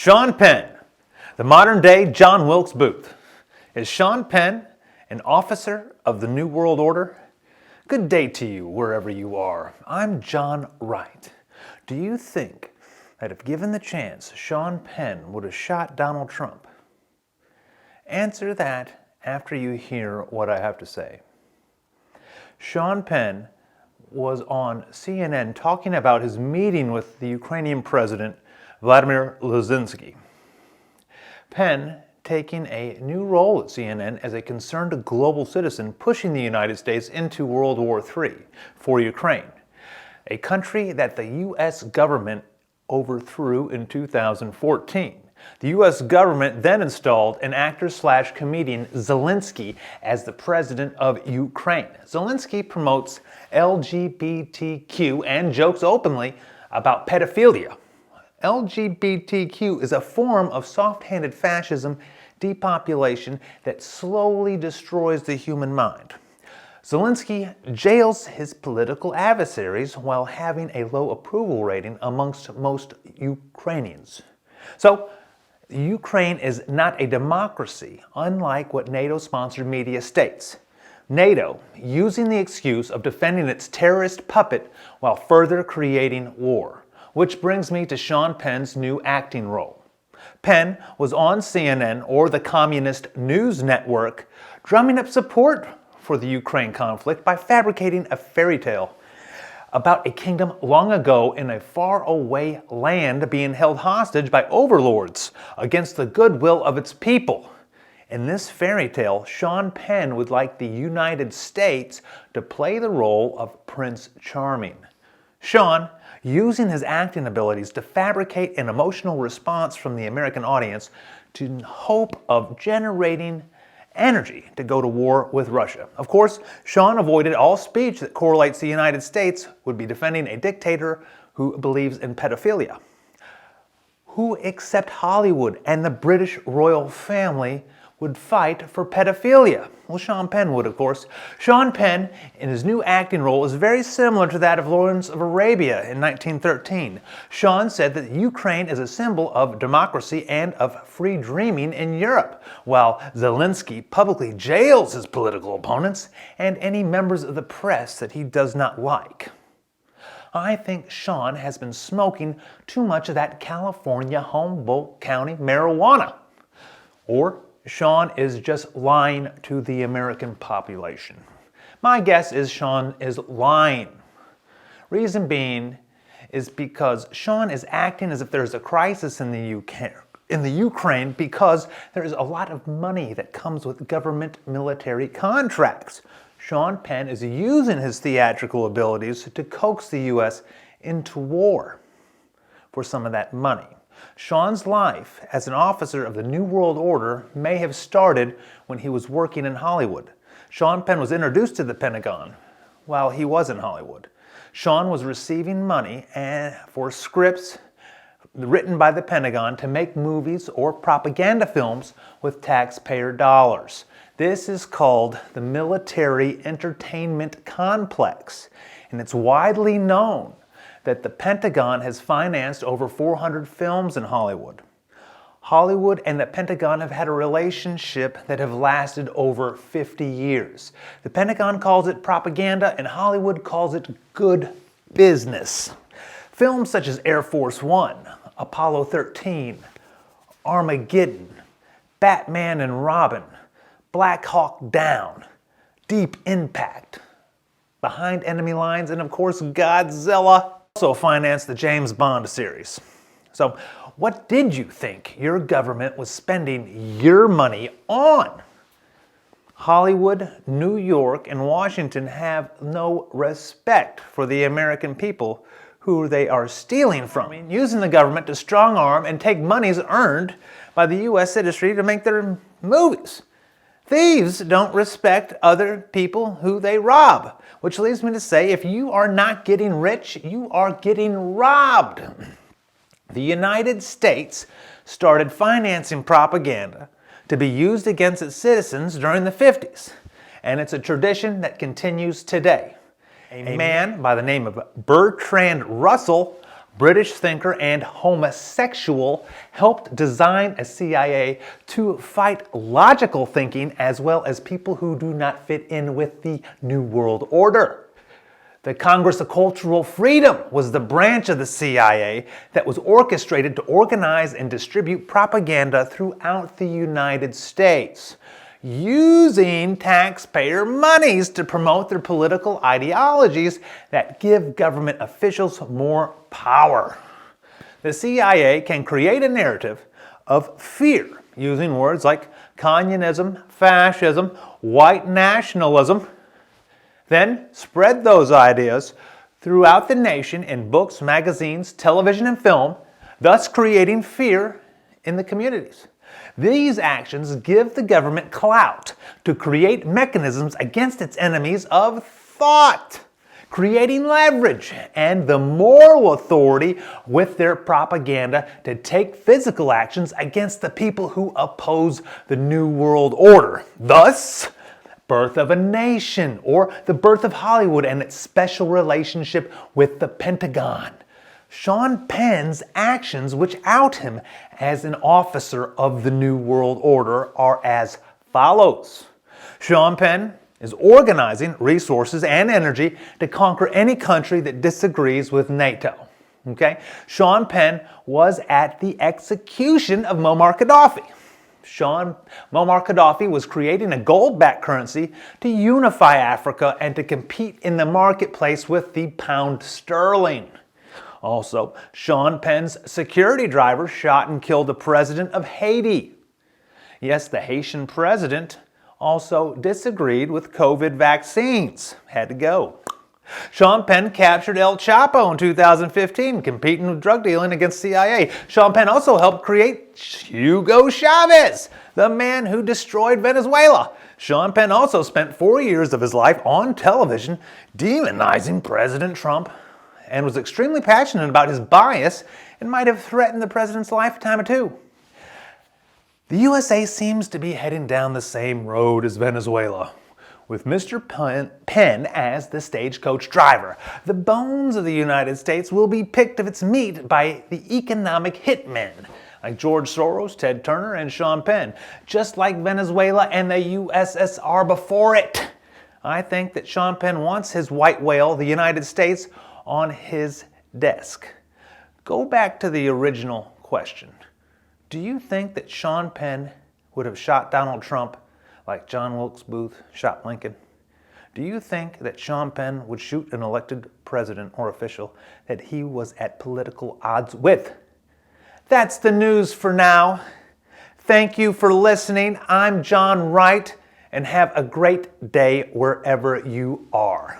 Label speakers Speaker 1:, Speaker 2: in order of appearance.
Speaker 1: Sean Penn, the modern-day John Wilkes Booth. Is Sean Penn an officer of the New World Order? Good day to you, wherever you are. I'm John Wright. Do you think that if given the chance, Sean Penn would have shot Donald Trump? Answer that after you hear what I have to say. Sean Penn was on CNN talking about his meeting with the Ukrainian president, Vladimir Zelensky. Penn taking a new role at CNN as a concerned global citizen pushing the United States into World War III for Ukraine, a country that the U.S. government overthrew in 2014. The U.S. government then installed an actor/comedian Zelensky as the president of Ukraine. Zelensky promotes LGBTQ and jokes openly about pedophilia. LGBTQ is a form of soft-handed fascism depopulation that slowly destroys the human mind. Zelensky jails his political adversaries while having a low approval rating amongst most Ukrainians. So, Ukraine is not a democracy, unlike what NATO-sponsored media states. NATO using the excuse of defending its terrorist puppet while further creating war. Which brings me to Sean Penn's new acting role. Penn was on CNN, or the Communist News Network, drumming up support for the Ukraine conflict by fabricating a fairy tale about a kingdom long ago in a faraway land being held hostage by overlords against the goodwill of its people. In this fairy tale, Sean Penn would like the United States to play the role of Prince Charming. Sean, using his acting abilities to fabricate an emotional response from the American audience in hope of generating energy to go to war with Russia. Of course, Sean avoided all speech that correlates the United States would be defending a dictator who believes in pedophilia. Who except Hollywood and the British royal family would fight for pedophilia? Well, Sean Penn would, of course. Sean Penn, in his new acting role, is very similar to that of Lawrence of Arabia in 1913. Sean said that Ukraine is a symbol of democracy and of free dreaming in Europe, while Zelensky publicly jails his political opponents and any members of the press that he does not like. I think Sean has been smoking too much of that California Humboldt County marijuana. Or Sean is just lying to the American population. My guess is Sean is lying. Reason being is because Sean is acting as if there's a crisis in the Ukraine because there is a lot of money that comes with government military contracts. Sean Penn is using his theatrical abilities to coax the U.S. into war for some of that money. Sean's life as an officer of the New World Order may have started when he was working in Hollywood. Sean Penn was introduced to the Pentagon while he was in Hollywood. Sean was receiving money for scripts written by the Pentagon to make movies or propaganda films with taxpayer dollars. This is called the Military Entertainment Complex, and it's widely known that the Pentagon has financed over 400 films in Hollywood. Hollywood and the Pentagon have had a relationship that have lasted over 50 years. The Pentagon calls it propaganda and Hollywood calls it good business. Films such as Air Force One, Apollo 13, Armageddon, Batman and Robin, Black Hawk Down, Deep Impact, Behind Enemy Lines, and of course Godzilla also financed the James Bond series. So, what did you think your government was spending your money on? Hollywood, New York, and Washington have no respect for the American people who they are stealing from, using the government to strong arm and take monies earned by the U.S. industry to make their movies. Thieves don't respect other people who they rob, which leads me to say, if you are not getting rich, you are getting robbed. The United States started financing propaganda to be used against its citizens during the 50s, and it's a tradition that continues today. A man by the name of Bertrand Russell British thinker and homosexual, helped design a CIA to fight logical thinking as well as people who do not fit in with the New World Order. The Congress of Cultural Freedom was the branch of the CIA that was orchestrated to organize and distribute propaganda throughout the United States, using taxpayer monies to promote their political ideologies that give government officials more power. The CIA can create a narrative of fear using words like communism, fascism, white nationalism, then spread those ideas throughout the nation in books, magazines, television, and film, thus creating fear in the communities. These actions give the government clout to create mechanisms against its enemies of thought, creating leverage and the moral authority with their propaganda to take physical actions against the people who oppose the New World Order. Thus, birth of a nation, or the birth of Hollywood and its special relationship with the Pentagon. Sean Penn's actions, which out him as an officer of the New World Order, are as follows. Sean Penn is organizing resources and energy to conquer any country that disagrees with NATO. Okay? Sean Penn was at the execution of Muammar Al-Qadhdhafi. Muammar Al-Qadhdhafi was creating a gold-backed currency to unify Africa and to compete in the marketplace with the pound sterling. Also, Sean Penn's security driver shot and killed the president of Haiti. Yes, the Haitian president also disagreed with COVID vaccines. Had to go. Sean Penn captured El Chapo in 2015, competing with drug dealing against CIA. Sean Penn also helped create Hugo Chavez, the man who destroyed Venezuela. Sean Penn also spent 4 years of his life on television demonizing President Trump and was extremely passionate about his bias and might have threatened the president's lifetime too. The USA seems to be heading down the same road as Venezuela, with Mr. Penn as the stagecoach driver. The bones of the United States will be picked of its meat by the economic hitmen, like George Soros, Ted Turner, and Sean Penn, just like Venezuela and the USSR before it. I think that Sean Penn wants his white whale, the United States, on his desk. Go back to the original question. Do you think that Sean Penn would have shot Donald Trump like John Wilkes Booth shot Lincoln? Do you think that Sean Penn would shoot an elected president or official that he was at political odds with? That's the news for now. Thank you for listening. I'm John Wright, and have a great day wherever you are.